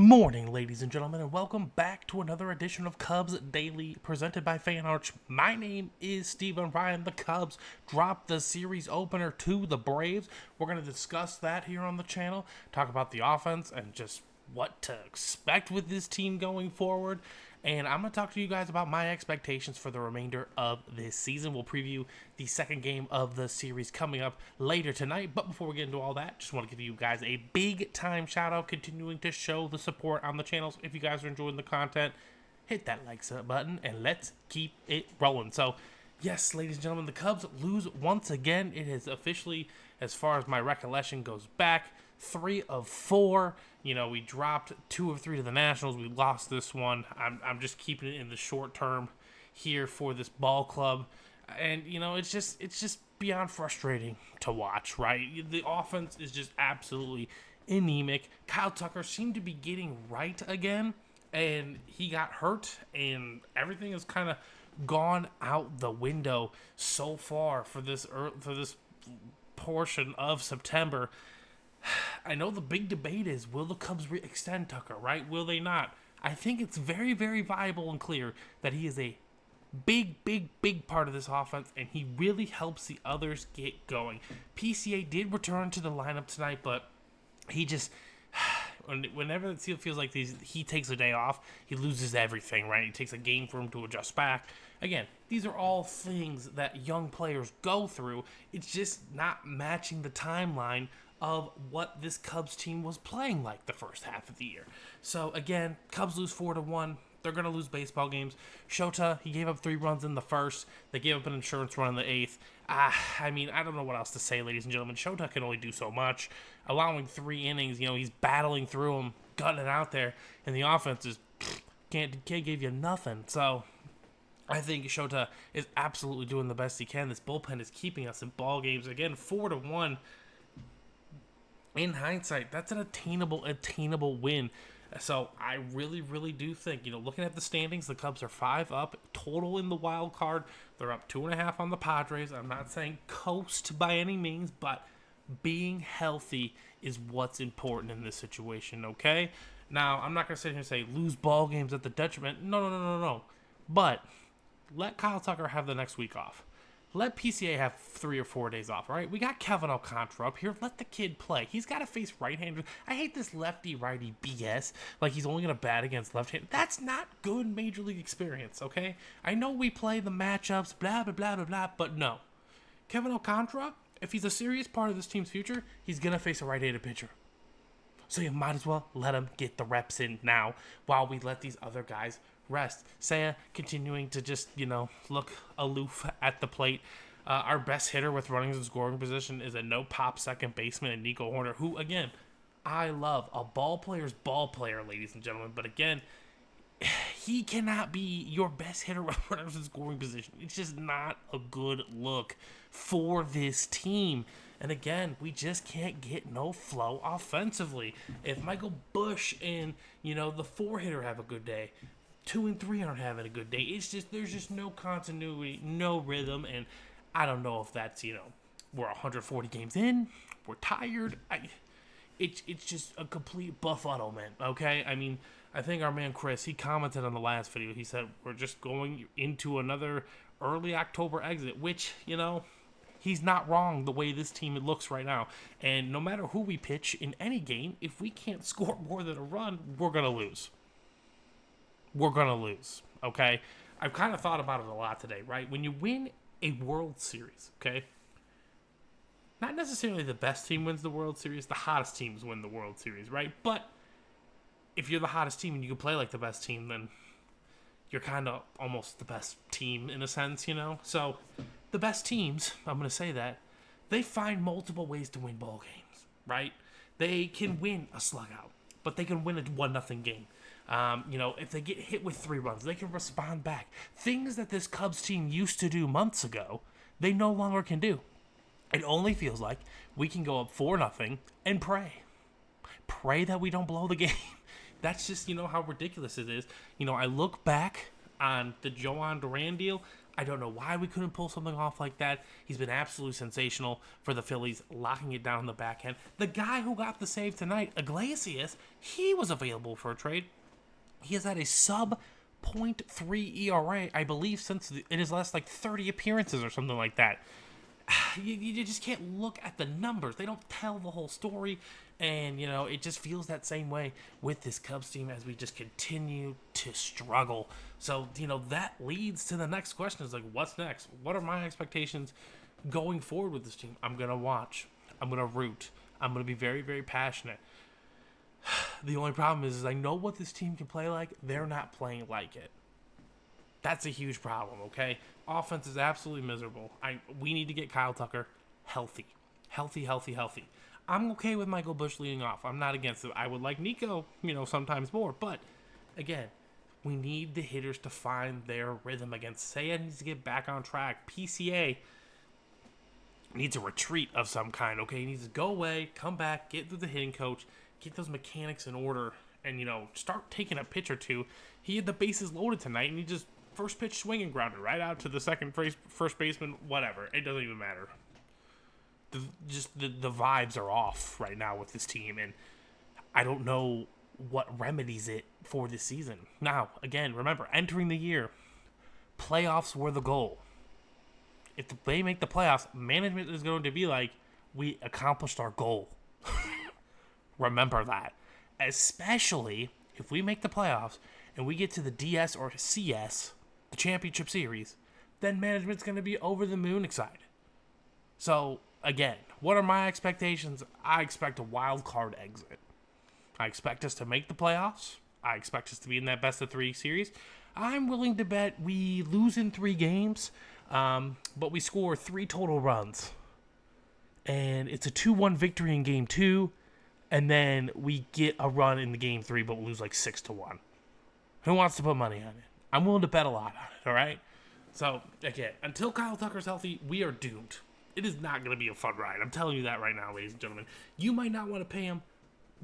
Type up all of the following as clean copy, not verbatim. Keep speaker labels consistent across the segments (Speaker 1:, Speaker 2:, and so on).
Speaker 1: morning, ladies and gentlemen, and welcome back to another edition of Cubs Daily, presented by Fan Arch. My name is Steven Ryan. The Cubs dropped the series opener to the Braves. We're going to discuss that here on the channel, talk about the offense, and just what to expect with this team going forward. And I'm going to talk to you guys about my expectations for the remainder of this season. We'll preview the second game of the series coming up later tonight. But before we get into all that, just want to give you guys a big time shout out, continuing to show the support on the channels. If you guys are enjoying the content, hit that like button and let's keep it rolling. So, yes, ladies and gentlemen, the Cubs lose once again. It is officially, as far as my recollection goes back, 3 of 4. You know, we dropped 2 of 3 to the Nationals. We lost this one. I'm just keeping it in the short term here for this ball club. And, you know, it's just beyond frustrating to watch, right? The offense is just absolutely anemic. Kyle Tucker seemed to be getting right again, and he got hurt, and everything has kind of gone out the window so far for this portion of September. I know the big debate is, will the Cubs extend Tucker, right? Will they not? I think it's very, very viable and clear that he is a big part of this offense, and he really helps the others get going. PCA did return to the lineup tonight, but he just, whenever it feels like he takes a day off, he loses everything, right? It takes a game for him to adjust back. Again, these are all things that young players go through. It's just not matching the timeline of what this Cubs team was playing like the first half of the year. So again, Cubs lose 4-1. They're going to lose baseball games. Shota, he gave up 3 runs in the first. They gave up an insurance run in the 8th. I mean, I don't know what else to say, ladies and gentlemen. Shota can only do so much. Allowing 3 innings, you know, he's battling through them, gutting it out there, and the offense is can't give you nothing. So I think Shota is absolutely doing the best he can. This bullpen is keeping us in ball games. Again, 4-1. In hindsight, that's an attainable win. So I really do think, you know, looking at the standings, the Cubs are 5 up total in the wild card. They're up 2.5 on the Padres. I'm not saying coast by any means, but being healthy is what's important in this situation, okay? Now, I'm not going to sit here and say lose ball games at the detriment. No. But let Kyle Tucker have the next week off. Let PCA have 3 or 4 days off, all right? We got Kevin Alcantara up here. Let the kid play. He's got to face right-handers. I hate this lefty-righty BS. Like, he's only going to bat against left-handers. That's not good Major League experience, okay? I know we play the matchups, blah, blah, blah, blah, blah, but no. Kevin Alcantara, if he's a serious part of this team's future, he's going to face a right-handed pitcher. So you might as well let him get the reps in now while we let these other guys rest. Seiya continuing to just, you know, look aloof at the plate. Our best hitter with runners in scoring position is a no-pop second baseman in Nico Horner, who, again, I love. A ball player's ball player, ladies and gentlemen. But, again, he cannot be your best hitter with runners in scoring position. It's just not a good look for this team. And again, we just can't get no flow offensively. If Michael Busch and, you know, the 4-hitter have a good day, 2 and 3 aren't having a good day. It's just, there's just no continuity, no rhythm, and I don't know if that's, you know, we're 140 games in, we're tired. It's just a complete befuddlement, okay? I mean, I think our man Chris, he commented on the last video. He said we're just going into another early October exit, which, you know, he's not wrong the way this team looks right now. And no matter who we pitch in any game, if we can't score more than a run, we're going to lose. We're going to lose, okay? I've kind of thought about it a lot today, right? When you win a World Series, okay, not necessarily the best team wins the World Series, the hottest teams win the World Series, right? But if you're the hottest team and you can play like the best team, then you're kind of almost the best team in a sense, you know? So the best teams, I'm going to say that, they find multiple ways to win ball games, right? They can win a slugout, but they can win a 1-0 game. You know, if they get hit with 3 runs, they can respond back. Things that this Cubs team used to do months ago, they no longer can do. It only feels like we can go up 4-0 and pray. Pray that we don't blow the game. That's just, you know, how ridiculous it is. You know, I look back on the Joan Duran deal. I don't know why we couldn't pull something off like that. He's been absolutely sensational for the Phillies, locking it down on the back end. The guy who got the save tonight, Iglesias, he was available for a trade. He has had a sub .3 ERA, I believe, since in his last 30 appearances or something like that. You just can't look at the numbers. They don't tell the whole story. And, it just feels that same way with this Cubs team as we just continue to struggle. So, that leads to the next question is what's next? What are my expectations going forward with this team? I'm going to watch. I'm going to root. I'm going to be very, very passionate. The only problem is I know what this team can play like. They're not playing like it. That's a huge problem, okay? Offense is absolutely miserable. We need to get Kyle Tucker healthy. Healthy. I'm okay with Michael Busch leading off. I'm not against it. I would like Nico, sometimes more. But, again, we need the hitters to find their rhythm again. Seiya needs to get back on track. PCA needs a retreat of some kind, okay? He needs to go away, come back, get to the hitting coach, get those mechanics in order, and, start taking a pitch or two. He had the bases loaded tonight, and he just first pitch swinging grounded right out to the first baseman, whatever. It doesn't even matter. The vibes are off right now with this team, and I don't know what remedies it for this season. Now, again, remember, entering the year, playoffs were the goal. If they make the playoffs, management is going to be like, we accomplished our goal. Remember that. Especially if we make the playoffs and we get to the DS or CS, the championship series, then management's going to be over the moon excited. So, again, what are my expectations? I expect a wild card exit. I expect us to make the playoffs. I expect us to be in that best-of-3 series. I'm willing to bet we lose in 3 games, but we score 3 total runs. And it's a 2-1 victory in Game 2, and then we get a run in the Game 3, but we lose 6-1. Who wants to put money on it? I'm willing to bet a lot on it, all right? So, again, until Kyle Tucker's healthy, we are doomed. It is not going to be a fun ride. I'm telling you that right now, ladies and gentlemen. You might not want to pay him.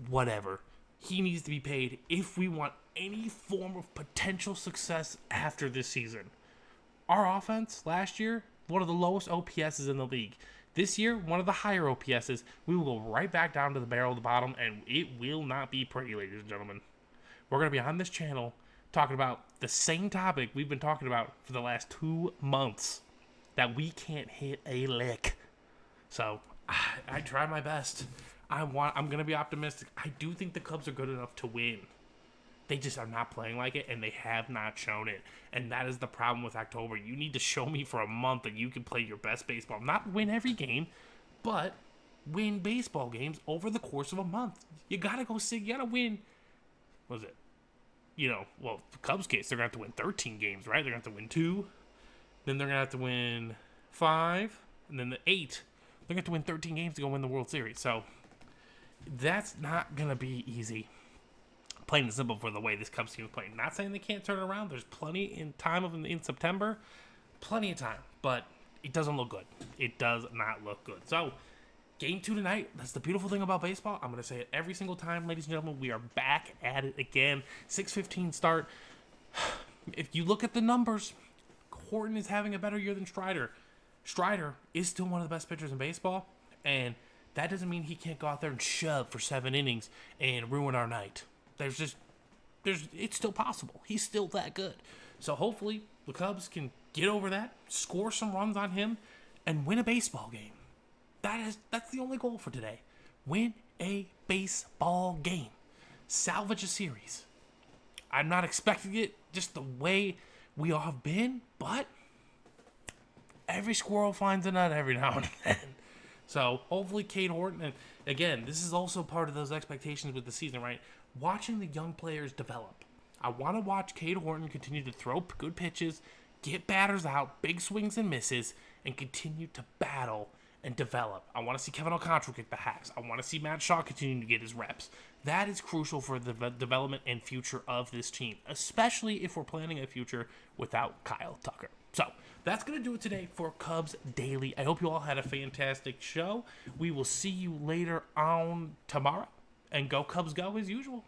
Speaker 1: Whatever. He needs to be paid if we want any form of potential success after this season. Our offense last year, one of the lowest OPSs in the league. This year, one of the higher OPSs. We will go right back down to the barrel of the bottom, and it will not be pretty, ladies and gentlemen. We're going to be on this channel talking about the same topic we've been talking about for the last 2 months. That we can't hit a lick. So, I try my best. I'm going to be optimistic. I do think the Cubs are good enough to win. They just are not playing like it, and they have not shown it. And that is the problem with October. You need to show me for a month that you can play your best baseball. Not win every game, but win baseball games over the course of a month. You got to go sig. You got to win. What was it? The Cubs case, they're going to have to win 13 games, right? They're going to have to win 2. Then they're going to have to win 5, and then the 8. They're going to have to win 13 games to go win the World Series. So, that's not going to be easy. Plain and simple for the way this Cubs team is playing. Not saying they can't turn it around. There's plenty in time in September. Plenty of time. But it doesn't look good. It does not look good. So, Game 2 tonight. That's the beautiful thing about baseball. I'm going to say it every single time, ladies and gentlemen. We are back at it again. 6:15 start. If you look at the numbers, Horton is having a better year than Strider. Strider is still one of the best pitchers in baseball, and that doesn't mean he can't go out there and shove for 7 innings and ruin our night. It's still possible. He's still that good. So hopefully the Cubs can get over that, score some runs on him, and win a baseball game. That's the only goal for today. Win a baseball game. Salvage a series. I'm not expecting it just the way we all have been, but every squirrel finds a nut every now and then. So hopefully Cade Horton, and again, this is also part of those expectations with the season, right? Watching the young players develop. I want to watch Cade Horton continue to throw good pitches, get batters out, big swings and misses, and continue to battle and develop. I want to see Kevin Alcantara get the hacks. I want to see Matt Shaw continue to get his reps. That is crucial for the development and future of this team, especially if we're planning a future without Kyle Tucker. So, that's going to do it today for Cubs Daily. I hope you all had a fantastic show. We will see you later on tomorrow. And go Cubs go as usual.